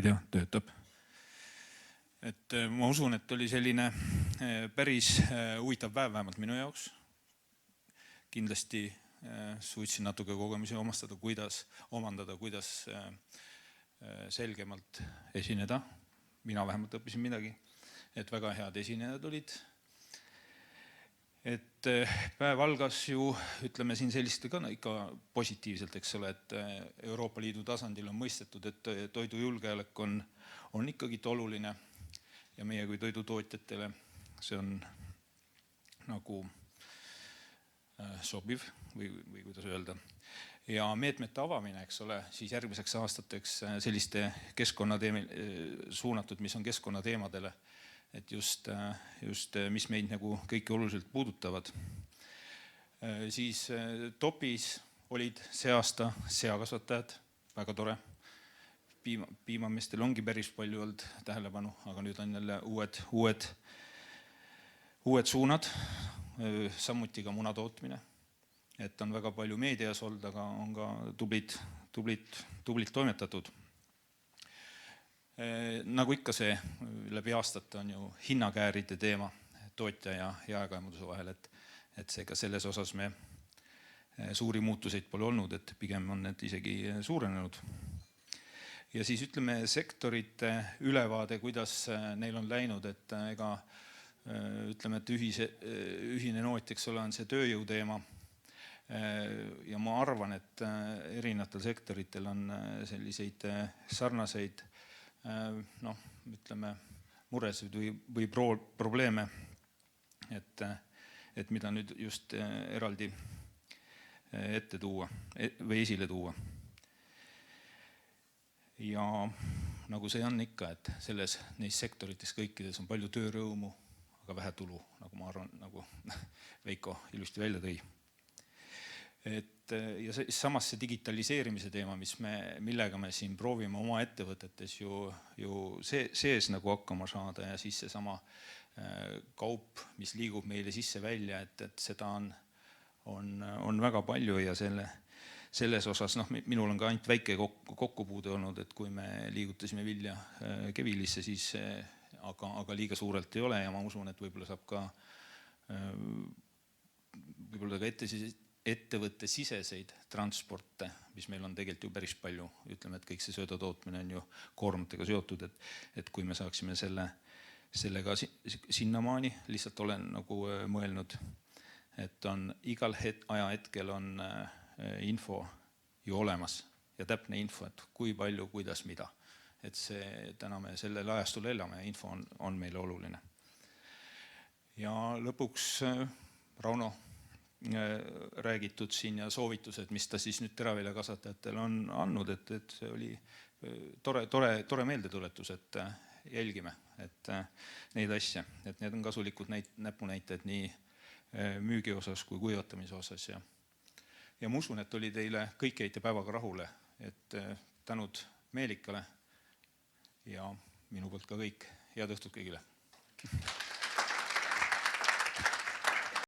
ja töötab. Et ma usun, et oli selline päris huvitav päev vähemalt minu jaoks. Kindlasti suutsin natuke kogemusi omandada, kuidas selgemalt esineda. Mina vähemalt õppisin midagi, et väga head esinejad olid. Et päev algas ju, ütleme siin selliste ka ikka positiivselt, eks ole, et Euroopa Liidu tasandil on mõistetud, et toidujulgeolek on ikkagi oluline ja meie kui toidutootjatele see on nagu sobiv või kuidas öelda. Ja meetmete avamine, eks ole, siis järgmiseks aastateks selliste suunatud, mis on keskkonnateemadele, et just mis meid nagu kõiki oluliselt puudutavad. Siis topis olid see aasta seakasvatajad, väga tore. Piimameestel ongi päris palju olnud tähelepanu, aga nüüd on jälle uued suunad, samuti ka munatootmine. Et on väga palju meedias olnud, aga on ka tublit toimetatud. Nagu ikka see läbi aastate on ju hinnakääride teema tootja ja jaekaimunduse vahel, et seega selles osas me suuri muutuseid pole olnud, et pigem on need isegi suurenenud. Ja siis ütleme sektorite ülevaade, kuidas neil on läinud, et ega ütleme, et ühine noot, eks ole, on see tööjõu teema. Ja ma arvan, et erinevatel sektoritel on selliseid sarnaseid ütleme, muresid või probleeme, et mida nüüd just eraldi ette tuua või esile tuua. Ja nagu see on ikka, et neis sektorites kõikides on palju töörõõmu, aga vähe tulu, nagu ma arvan, nagu Veiko ilusti välja tõi. Ja samas see digitaliseerimise teema, millega me siin proovime oma ettevõtetes ju sees nagu hakkama saada ja siis see sama kaup, mis liigub meile sisse välja, et seda on väga palju ja selles osas, minul on ka ainult väike kokkupuude olnud, et kui me liigutasime vilja Kevilisse, siis aga liiga suurelt ei ole ja ma usun, et võib-olla saab ka ettevõtte siseseid transporte, mis meil on tegelikult ju päris palju, ütleme, et kõik see söödatootmine on ju koormatega seotud, et kui me saaksime sellega sinnamaani, lihtsalt olen nagu mõelnud, et on igal ajahetkel on info ju olemas ja täpne info, et kui palju, kuidas, mida. Et täna me sellel ajastul elame ja info on meile oluline. Ja lõpuks Rauno räägitud siin ja soovitused, mis ta siis nüüd teraviljakasvatajatele on andnud, et see oli tore meeldetuletus, et jälgime neid asja, et need on kasulikud näpunäitajad nii müügi osas kui kuivatamise osas. Ja ma usun, et oli teile kõik jäite päevaga rahule, et tänud Meelikale ja minu poolt ka kõik. Head õhtut kõigile!